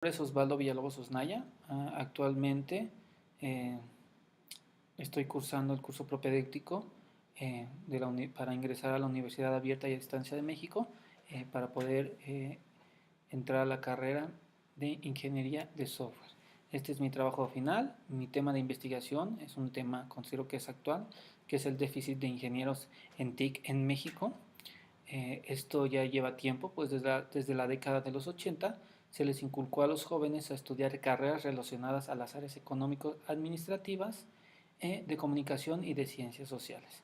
nombre es Osvaldo Villalobos Osnaya. Actualmente eh, estoy cursando el curso propedéutico para ingresar a la Universidad Abierta y a Distancia de México para poder entrar a la carrera de Ingeniería de Software. Este es mi trabajo final. Mi tema de investigación es un tema, considero que es actual, que es el déficit de ingenieros en TIC en México. Esto ya lleva tiempo, pues desde la década de los 80 se les inculcó a los jóvenes a estudiar carreras relacionadas a las áreas económico-administrativas, de comunicación y de ciencias sociales.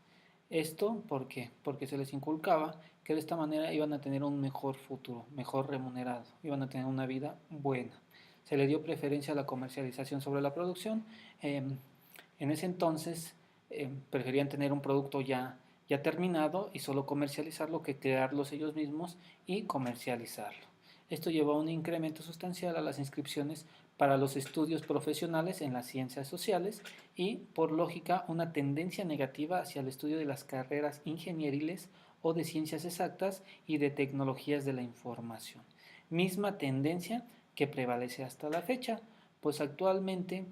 Esto, ¿por qué? Porque se les inculcaba que de esta manera iban a tener un mejor futuro, mejor remunerado, iban a tener una vida buena. Se le dio preferencia a la comercialización sobre la producción. En ese entonces preferían tener un producto ya terminado y solo comercializarlo que crearlos ellos mismos y comercializarlo. Esto llevó a un incremento sustancial a las inscripciones para los estudios profesionales en las ciencias sociales y, por lógica, una tendencia negativa hacia el estudio de las carreras ingenieriles o de ciencias exactas y de tecnologías de la información. Misma tendencia que prevalece hasta la fecha, pues actualmente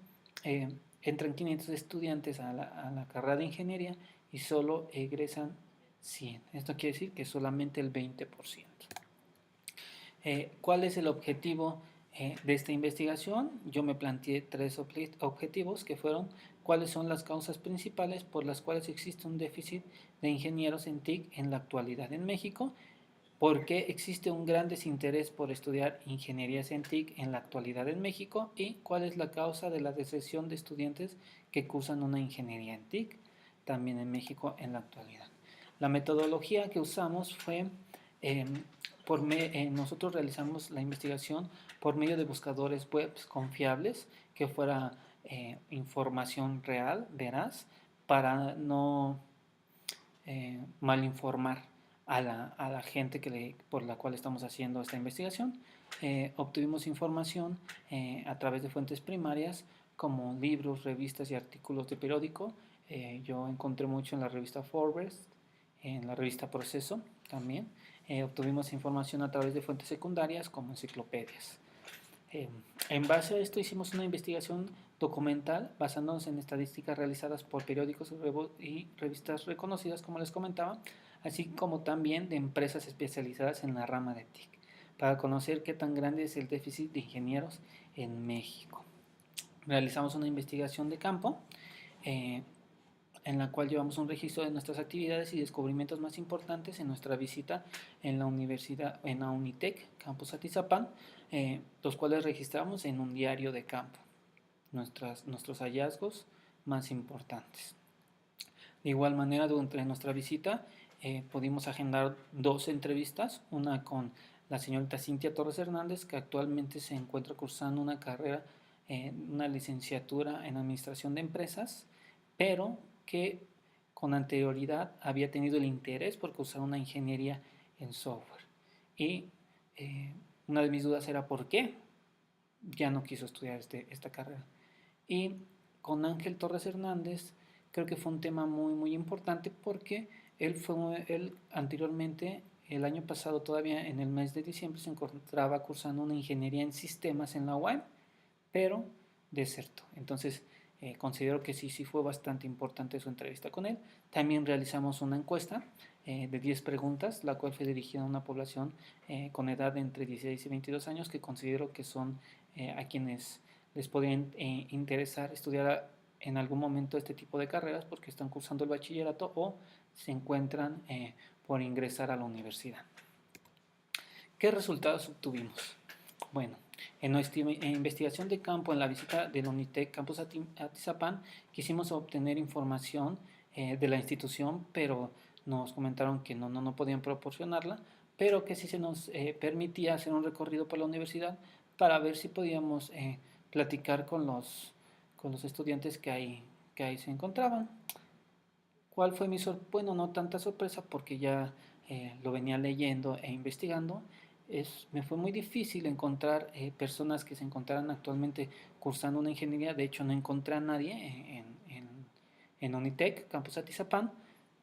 entran 500 estudiantes a la carrera de ingeniería y solo egresan 100. Esto quiere decir que solamente el 20%. ¿Cuál es el objetivo de esta investigación? Yo me planteé tres objetivos que fueron cuáles son las causas principales por las cuales existe un déficit de ingenieros en TIC en la actualidad en México, por qué existe un gran desinterés por estudiar ingenierías en TIC en la actualidad en México y cuál es la causa de la deserción de estudiantes que cursan una ingeniería en TIC también en México en la actualidad. La metodología que usamos fue eh, nosotros realizamos la investigación por medio de buscadores web confiables, que fuera información real, veraz, para no malinformar a la gente por la cual estamos haciendo esta investigación. Obtuvimos información a través de fuentes primarias como libros, revistas y artículos de periódico. Yo encontré mucho en la revista Forbes, en la revista Proceso también. Obtuvimos información a través de fuentes secundarias como enciclopedias. En base a esto hicimos una investigación documental basándonos en estadísticas realizadas por periódicos y revistas reconocidas, como les comentaba, así como también de empresas especializadas en la rama de TIC, para conocer qué tan grande es el déficit de ingenieros en México. Realizamos una investigación de campo eh, en la cual llevamos un registro de nuestras actividades y descubrimientos más importantes en nuestra visita en la universidad, en la Unitec, Campus Atizapán, los cuales registramos en un diario de campo, nuestros hallazgos más importantes. De igual manera, durante nuestra visita pudimos agendar dos entrevistas, una con la señorita Cintia Torres Hernández, que actualmente se encuentra cursando una carrera, una licenciatura en Administración de Empresas, pero que con anterioridad había tenido el interés por cursar una ingeniería en software. Y una de mis dudas era por qué ya no quiso estudiar esta carrera. Y con Ángel Torres Hernández creo que fue un tema muy importante porque él anteriormente, el año pasado todavía en el mes de diciembre, se encontraba cursando una ingeniería en sistemas en la UAM, pero desertó. Entonces considero que sí fue bastante importante su entrevista con él. También realizamos una encuesta de 10 preguntas, la cual fue dirigida a una población con edad de entre 16 y 22 años, que considero que son a quienes les podrían interesar estudiar en algún momento este tipo de carreras porque están cursando el bachillerato o se encuentran por ingresar a la universidad. ¿Qué resultados obtuvimos? Bueno, en nuestra investigación de campo en la visita del Unitec Campus Atizapán quisimos obtener información de la institución, pero nos comentaron que no podían proporcionarla, pero que sí se nos permitía hacer un recorrido por la universidad para ver si podíamos platicar con los estudiantes que ahí se encontraban. ¿Cuál fue mi sorpresa? Bueno, no tanta sorpresa porque ya lo venía leyendo e investigando. Me fue muy difícil encontrar personas que se encontraran actualmente cursando una ingeniería. De hecho, no encontré a nadie en Unitec, Campus Atizapán,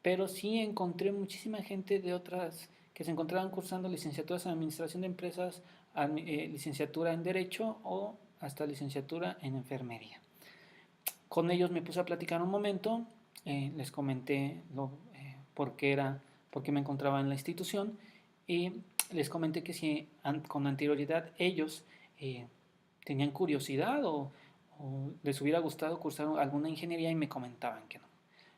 pero sí encontré muchísima gente de otras que se encontraban cursando licenciaturas en Administración de Empresas, licenciatura en Derecho o hasta licenciatura en Enfermería. Con ellos me puse a platicar un momento, les comenté por qué me encontraba en la institución y les comenté que si con anterioridad ellos tenían curiosidad o les hubiera gustado cursar alguna ingeniería y me comentaban que no.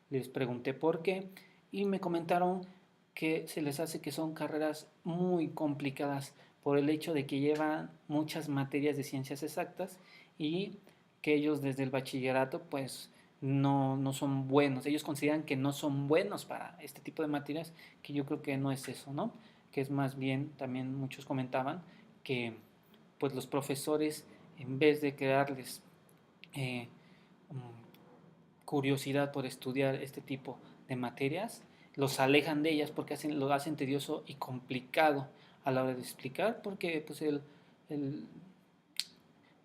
Les pregunté por qué y me comentaron que se les hace que son carreras muy complicadas por el hecho de que llevan muchas materias de ciencias exactas y que ellos desde el bachillerato pues no son buenos. Ellos consideran que no son buenos para este tipo de materias, que yo creo que no es eso, ¿no? Que es más bien, también muchos comentaban, que pues los profesores, en vez de crearles eh, curiosidad por estudiar este tipo de materias, los alejan de ellas porque lo hacen tedioso y complicado a la hora de explicar, porque pues el,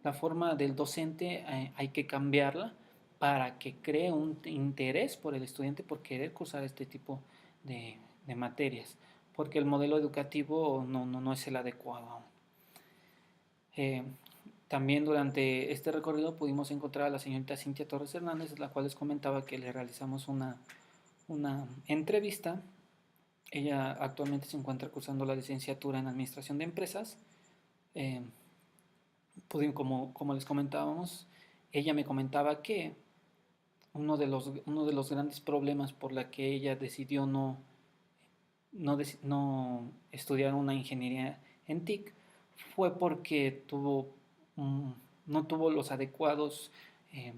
la forma del docente hay que cambiarla para que cree un interés por el estudiante por querer cursar este tipo de materias, porque el modelo educativo no es el adecuado. Eh, También durante este recorrido pudimos encontrar a la señorita Cintia Torres Hernández, la cual les comentaba que le realizamos una entrevista. Ella actualmente se encuentra cursando la licenciatura en Administración de Empresas. Eh, como les comentábamos, ella me comentaba que uno de los grandes problemas por la que ella decidió no estudiar una ingeniería en TIC fue porque no tuvo los adecuados, eh,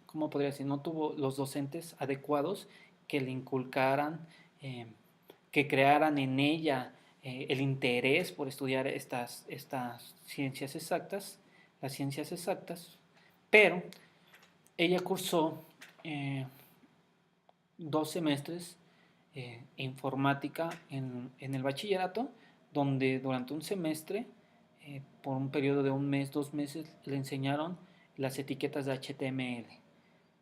¿cómo podría decir? No tuvo los docentes adecuados que le inculcaran, eh, que crearan en ella el interés por estudiar estas ciencias exactas, las ciencias exactas, pero ella cursó eh, 2 semestres informática en el bachillerato, donde durante un semestre, por un periodo de un mes, 2 meses, le enseñaron las etiquetas de HTML.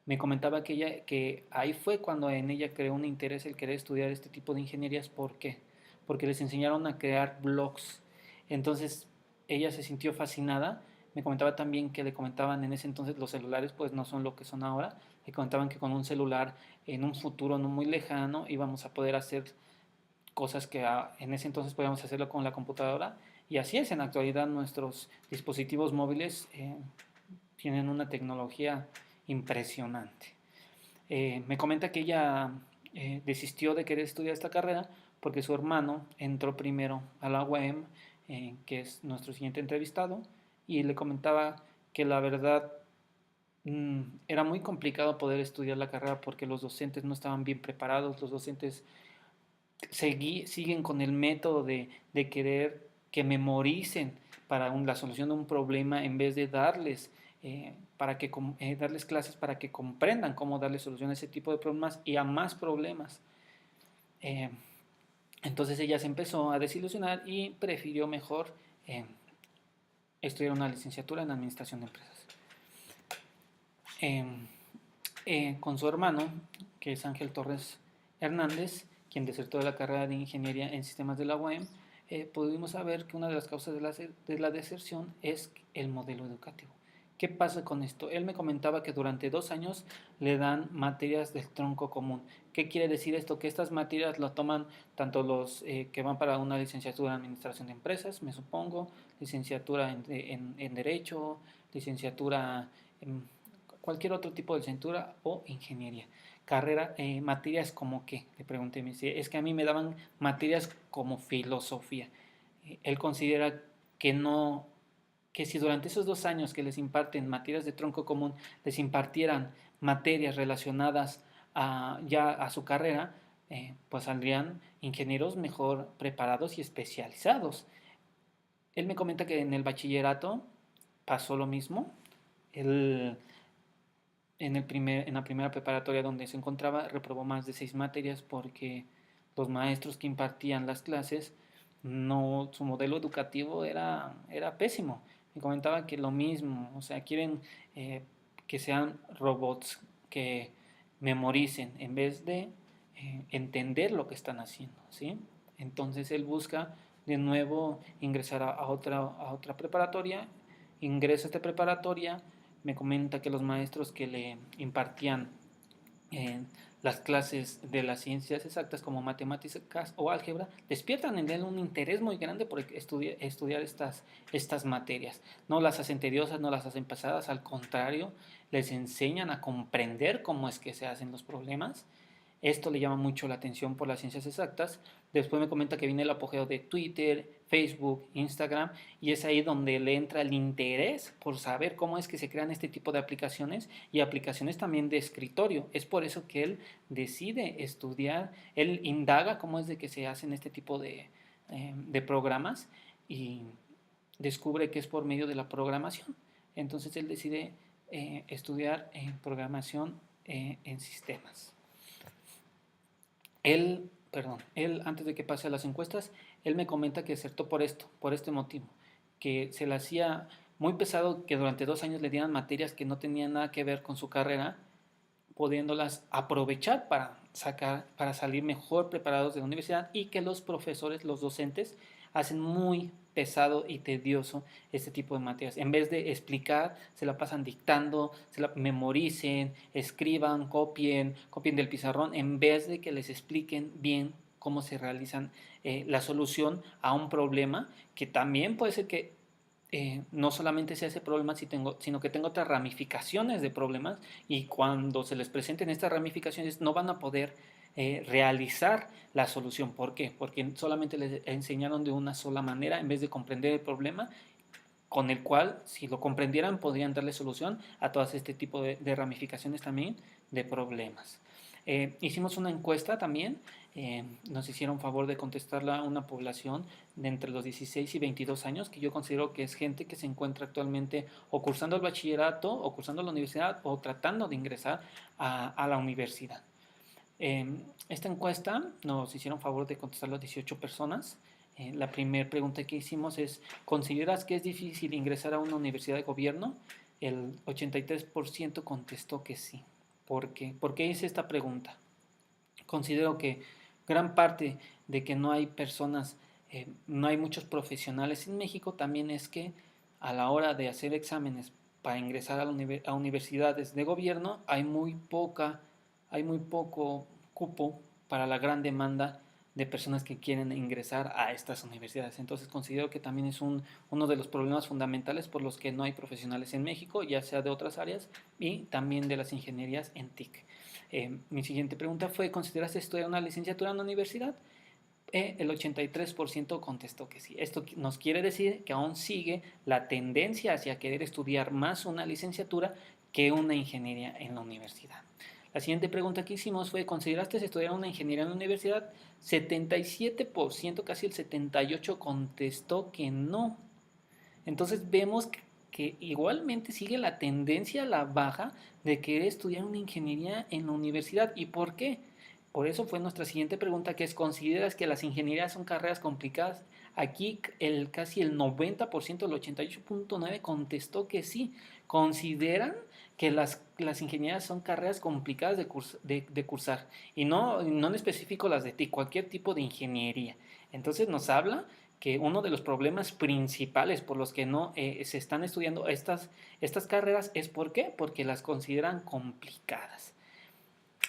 Me comentaba que ahí fue cuando en ella creó un interés el querer estudiar este tipo de ingenierías. ¿Por qué? Porque les enseñaron a crear blogs. Entonces ella se sintió fascinada. Me comentaba también que le comentaban en ese entonces los celulares pues no son lo que son ahora. Le comentaban que con un celular en un futuro no muy lejano íbamos a poder hacer cosas que en ese entonces podíamos hacerlo con la computadora. Y así es, en la actualidad nuestros dispositivos móviles tienen una tecnología impresionante. Me comenta que ella desistió de querer estudiar esta carrera porque su hermano entró primero a la UAM, que es nuestro siguiente entrevistado, y le comentaba que la verdad era muy complicado poder estudiar la carrera porque los docentes no estaban bien preparados, los docentes siguen con el método de querer que memoricen para la solución de un problema en vez de darles clases para que comprendan cómo darle solución a ese tipo de problemas y a más problemas. Eh, entonces ella se empezó a desilusionar y prefirió mejor estudiar una licenciatura en Administración de Empresas. Con su hermano, que es Ángel Torres Hernández, quien desertó de la carrera de Ingeniería en Sistemas de la UAM, pudimos saber que una de las causas de la deserción es el modelo educativo. ¿Qué pasa con esto? Él me comentaba que durante 2 años le dan materias del tronco común. ¿Qué quiere decir esto? Que estas materias lo toman tanto los que van para una licenciatura en Administración de Empresas, me supongo, licenciatura en Derecho, licenciatura en cualquier otro tipo de licenciatura o ingeniería. Materias como qué, le pregunté, me dice, es que a mí me daban materias como filosofía. Él considera que no, que si durante esos 2 años que les imparten materias de tronco común, les impartieran materias relacionadas ya a su carrera, pues saldrían ingenieros mejor preparados y especializados. Él me comenta que en el bachillerato pasó lo mismo. Él en la primera preparatoria donde se encontraba, reprobó más de 6 materias porque los maestros que impartían las clases, su modelo educativo era pésimo. Me comentaba que lo mismo, o sea, quieren que sean robots que memoricen en vez de entender lo que están haciendo, ¿sí? Entonces él busca de nuevo ingresar a otra preparatoria. Ingreso a esta preparatoria, me comenta que los maestros que le impartían las clases de las ciencias exactas como matemáticas o álgebra despiertan en él un interés muy grande por estudiar estas materias. No las hacen tediosas, no las hacen pesadas, al contrario, les enseñan a comprender cómo es que se hacen los problemas. Esto le llama mucho la atención por las ciencias exactas. Después me comenta que viene el apogeo de Twitter, Facebook, Instagram, y es ahí donde le entra el interés por saber cómo es que se crean este tipo de aplicaciones y aplicaciones también de escritorio. Es por eso que él decide estudiar, él indaga cómo es de que se hacen este tipo de programas y descubre que es por medio de la programación. Entonces él decide estudiar programación en sistemas. Él, antes de que pase a las encuestas, él me comenta que desertó por esto, por este motivo, que se le hacía muy pesado que durante 2 años le dieran materias que no tenían nada que ver con su carrera, pudiéndolas aprovechar para salir mejor preparados de la universidad, y que los profesores, los docentes, hacen muy pesado y tedioso este tipo de materias. En vez de explicar, se la pasan dictando, se la memoricen, escriban, copien del pizarrón, en vez de que les expliquen bien cómo se realizan la solución a un problema, que también puede ser que no solamente sea ese problema, sino que tenga otras ramificaciones de problemas, y cuando se les presenten estas ramificaciones no van a poder realizar la solución. ¿Por qué? Porque solamente les enseñaron de una sola manera en vez de comprender el problema, con el cual, si lo comprendieran, podrían darle solución a todo este tipo de ramificaciones también de problemas. Hicimos una encuesta también, nos hicieron favor de contestarla a una población de entre los 16 y 22 años, que yo considero que es gente que se encuentra actualmente o cursando el bachillerato, o cursando la universidad, o tratando de ingresar a la universidad. Esta encuesta nos hicieron favor de contestar las 18 personas. La primera pregunta que hicimos es: ¿consideras que es difícil ingresar a una universidad de gobierno? El 83% contestó que sí. ¿Por qué? ¿Por qué hice esta pregunta? Considero que gran parte de que no hay personas, no hay muchos profesionales en México, también es que a la hora de hacer exámenes para ingresar a universidades de gobierno hay muy poco cupo para la gran demanda de personas que quieren ingresar a estas universidades. Entonces considero que también es uno de los problemas fundamentales por los que no hay profesionales en México, ya sea de otras áreas y también de las ingenierías en TIC. Mi siguiente pregunta fue: ¿consideraste estudiar una licenciatura en la universidad? El 83% contestó que sí. Esto nos quiere decir que aún sigue la tendencia hacia querer estudiar más una licenciatura que una ingeniería en la universidad. La siguiente pregunta que hicimos fue: ¿consideraste estudiar una ingeniería en la universidad? 77%, casi el 78%, contestó que no. Entonces vemos que igualmente sigue la tendencia a la baja de querer estudiar una ingeniería en la universidad. ¿Y por qué? Por eso fue nuestra siguiente pregunta, que es: ¿consideras que las ingenierías son carreras complicadas? Aquí casi el 90%, el 88.9%, contestó que sí. Consideran que las ingenierías son carreras complicadas de cursar. Y no en específico las de TIC, cualquier tipo de ingeniería. Entonces nos habla que uno de los problemas principales por los que no se están estudiando estas carreras es ¿por qué? Porque las consideran complicadas.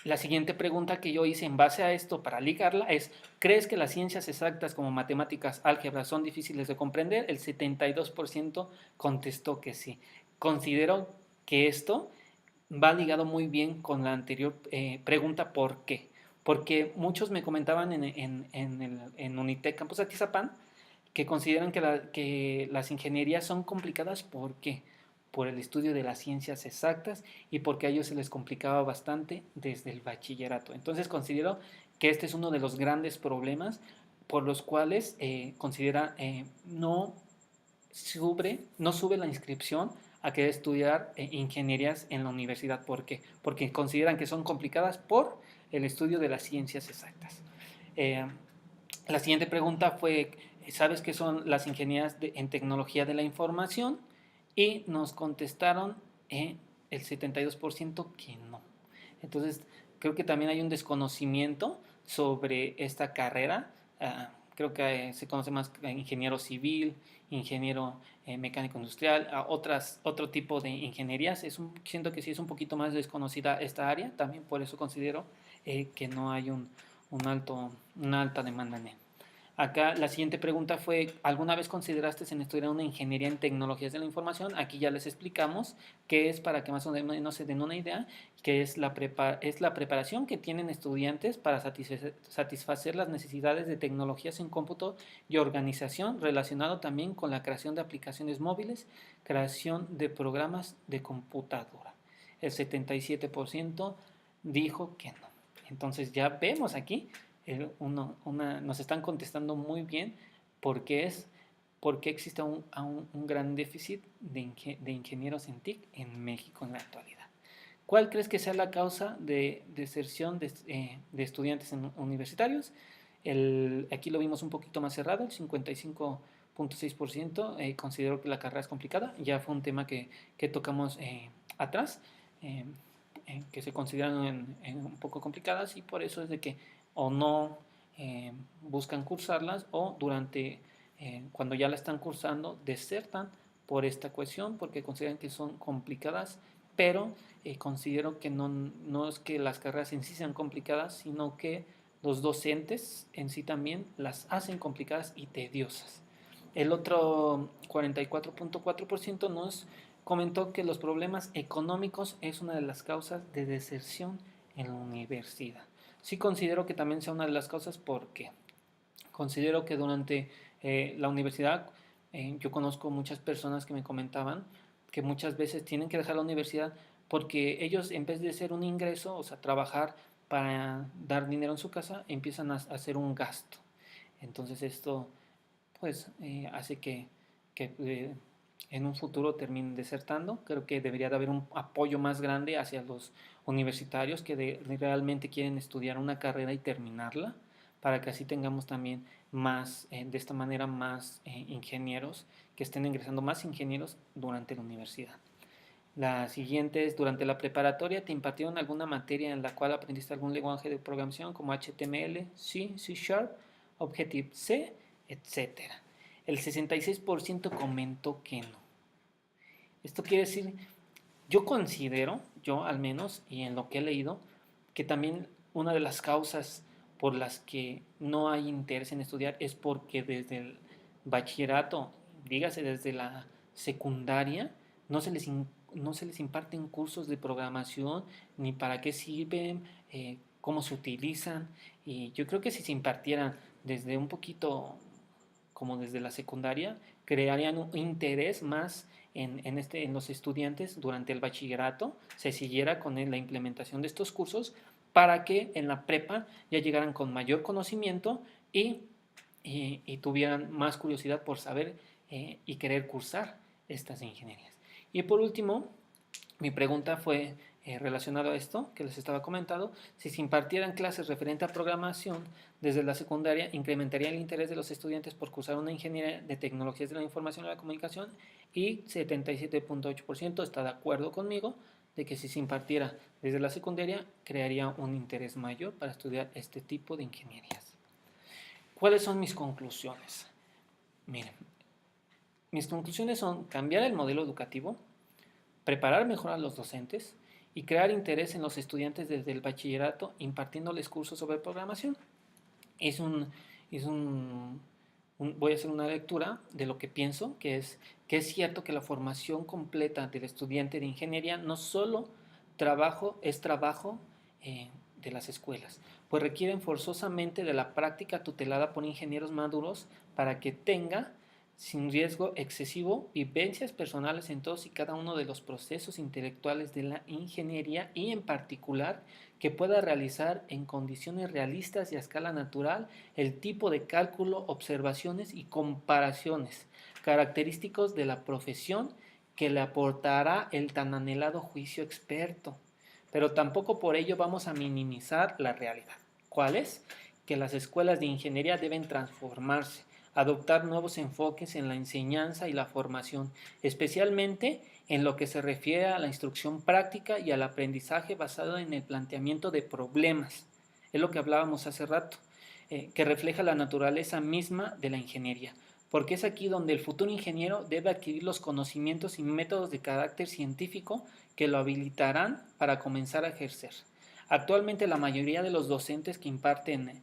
La siguiente pregunta que yo hice en base a esto para ligarla es: ¿crees que las ciencias exactas como matemáticas, álgebra son difíciles de comprender? El 72% contestó que sí. Considero que esto va ligado muy bien con la anterior pregunta. ¿Por qué? Porque muchos me comentaban en Unitec Campus Atizapán que consideran que las ingenierías son complicadas. ¿Por qué? Por el estudio de las ciencias exactas, y porque a ellos se les complicaba bastante desde el bachillerato. Entonces considero que este es uno de los grandes problemas por los cuales considera no sube la inscripción a querer estudiar ingenierías en la universidad. ¿Por qué? Porque consideran que son complicadas por el estudio de las ciencias exactas. La siguiente pregunta fue: ¿sabes qué son las ingenierías en tecnología de la información? Y nos contestaron el 72% que no. Entonces creo que también hay un desconocimiento sobre esta carrera, creo que se conoce más ingeniero civil, ingeniero mecánico industrial, otro tipo de ingenierías. Siento que sí es un poquito más desconocida esta área, también por eso considero que no hay una alta demanda en él. Acá la siguiente pregunta fue, ¿alguna vez consideraste en estudiar una ingeniería en tecnologías de la información? Aquí ya les explicamos qué es, para que más o menos se den una idea, que es la preparación que tienen estudiantes para satisfacer las necesidades de tecnologías en cómputo y organización, relacionado también con la creación de aplicaciones móviles, creación de programas de computadora. El 77% dijo que no. Entonces ya vemos aquí nos están contestando muy bien porque porque existe un gran déficit de ingenieros en TIC en México en la actualidad. ¿Cuál crees que sea la causa de deserción de estudiantes universitarios? Aquí lo vimos un poquito más cerrado, el 55.6% consideró que la carrera es complicada. Ya fue un tema que tocamos atrás, eh, que se consideran un poco complicadas, y por eso es de que o no buscan cursarlas, o cuando ya la están cursando desertan por esta cuestión porque consideran que son complicadas, pero considero que no es que las carreras en sí sean complicadas, sino que los docentes en sí también las hacen complicadas y tediosas. El otro 44.4% nos comentó que los problemas económicos es una de las causas de deserción en la universidad. Sí considero que también sea una de las causas, porque considero que durante la universidad yo conozco muchas personas que me comentaban que muchas veces tienen que dejar la universidad porque ellos, en vez de ser un ingreso, o sea, trabajar para dar dinero en su casa, empiezan a hacer un gasto. Entonces esto pues hace que en un futuro terminen desertando. Creo que debería de haber un apoyo más grande hacia los universitarios que realmente quieren estudiar una carrera y terminarla, para que así tengamos también de esta manera, más ingenieros, que estén ingresando más ingenieros durante la universidad. La siguiente es, durante la preparatoria, ¿te impartieron alguna materia en la cual aprendiste algún lenguaje de programación como HTML, C, C Sharp, Objective-C, etcétera? El 66% comentó que no. Esto quiere decir, yo considero, yo al menos, y en lo que he leído, que también una de las causas por las que no hay interés en estudiar es porque desde el bachillerato, dígase desde la secundaria, no se les, no se les imparten cursos de programación, ni para qué sirven, cómo se utilizan. Y yo creo que si se impartieran desde un poquito, como desde la secundaria, crearían un interés más en los estudiantes durante el bachillerato, se siguiera con la implementación de estos cursos, para que en la prepa ya llegaran con mayor conocimiento y tuvieran más curiosidad por saber y querer cursar estas ingenierías. Y por último, mi pregunta fue relacionada a esto que les estaba comentando: si se impartieran clases referente a programación desde la secundaria, ¿incrementaría el interés de los estudiantes por cursar una ingeniería de tecnologías de la información y la comunicación? Y 77.8% está de acuerdo conmigo de que si se impartiera desde la secundaria, crearía un interés mayor para estudiar este tipo de ingenierías. ¿Cuáles son mis conclusiones? Miren, mis conclusiones son cambiar el modelo educativo, preparar mejor a los docentes y crear interés en los estudiantes desde el bachillerato, impartiéndoles cursos sobre programación. Es un, es un, Voy a hacer una lectura de lo que pienso, que es cierto que la formación completa del estudiante de ingeniería no solo es trabajo de las escuelas, pues requieren forzosamente de la práctica tutelada por ingenieros maduros para que tenga, sin riesgo excesivo, vivencias personales en todos y cada uno de los procesos intelectuales de la ingeniería, y en particular que pueda realizar en condiciones realistas y a escala natural el tipo de cálculo, observaciones y comparaciones característicos de la profesión que le aportará el tan anhelado juicio experto. Pero tampoco por ello vamos a minimizar la realidad. ¿Cuál es? Que las escuelas de ingeniería deben transformarse, adoptar nuevos enfoques en la enseñanza y la formación, especialmente en lo que se refiere a la instrucción práctica y al aprendizaje basado en el planteamiento de problemas. Es lo que hablábamos hace rato. que refleja la naturaleza misma de la ingeniería, porque es aquí donde el futuro ingeniero debe adquirir los conocimientos y métodos de carácter científico que lo habilitarán para comenzar a ejercer. Actualmente la mayoría de los docentes que imparten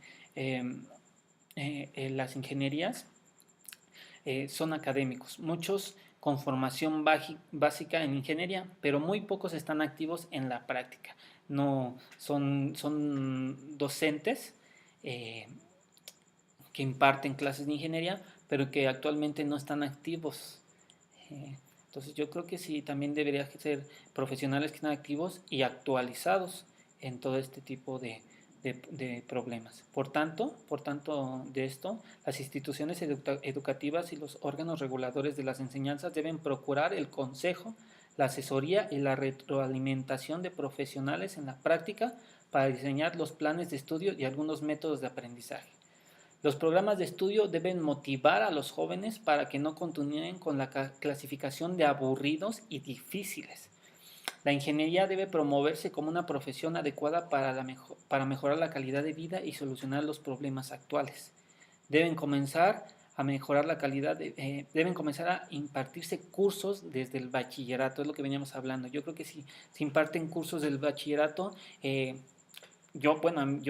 las ingenierías son académicos, muchos con formación básica en ingeniería, pero muy pocos están activos en la práctica. No son docentes eh, que imparten clases de ingeniería, pero que actualmente no están activos. Entonces yo creo que sí, también debería ser profesionales que están activos y actualizados en todo este tipo de problemas. Por tanto de esto, las instituciones educativas y los órganos reguladores de las enseñanzas deben procurar el consejo, la asesoría y la retroalimentación de profesionales en la práctica para diseñar los planes de estudio y algunos métodos de aprendizaje. Los programas de estudio deben motivar a los jóvenes para que no continúen con la clasificación de aburridos y difíciles. La ingeniería debe promoverse como una profesión adecuada para mejorar la calidad de vida y solucionar los problemas actuales. Deben comenzar a mejorar la calidad, deben comenzar a impartirse cursos desde el bachillerato, es lo que veníamos hablando. Yo creo que si se imparten cursos del bachillerato, yo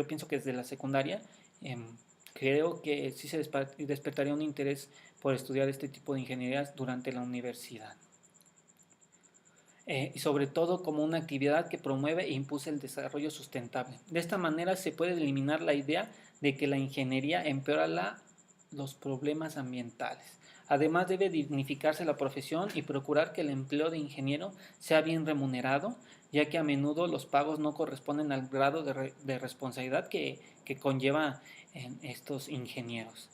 pienso que desde la secundaria, creo que sí se despertaría un interés por estudiar este tipo de ingenierías durante la universidad. Y sobre todo como una actividad que promueve e impulsa el desarrollo sustentable. De esta manera se puede eliminar la idea de que la ingeniería empeora los problemas ambientales. Además debe dignificarse la profesión y procurar que el empleo de ingeniero sea bien remunerado, ya que a menudo los pagos no corresponden al grado de responsabilidad que conlleva en estos ingenieros.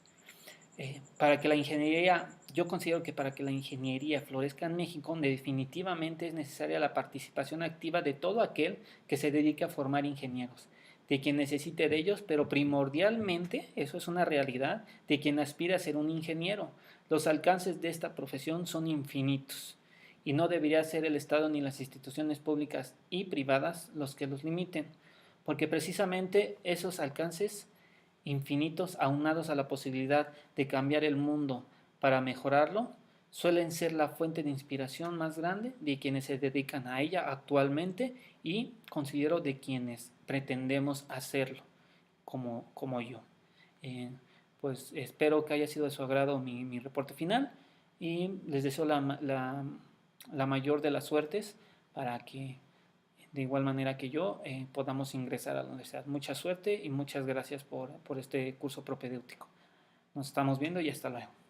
Yo considero que para que la ingeniería florezca en México, definitivamente es necesaria la participación activa de todo aquel que se dedique a formar ingenieros, de quien necesite de ellos, pero primordialmente, eso es una realidad, de quien aspira a ser un ingeniero. Los alcances de esta profesión son infinitos y no debería ser el Estado ni las instituciones públicas y privadas los que los limiten, porque precisamente esos alcances infinitos aunados a la posibilidad de cambiar el mundo para mejorarlo, suelen ser la fuente de inspiración más grande de quienes se dedican a ella actualmente y considero de quienes pretendemos hacerlo, como yo. Pues espero que haya sido de su agrado mi reporte final y les deseo la mayor de las suertes para que de igual manera que yo podamos ingresar a la universidad. Mucha suerte y muchas gracias por este curso propedéutico. Nos estamos viendo y hasta luego.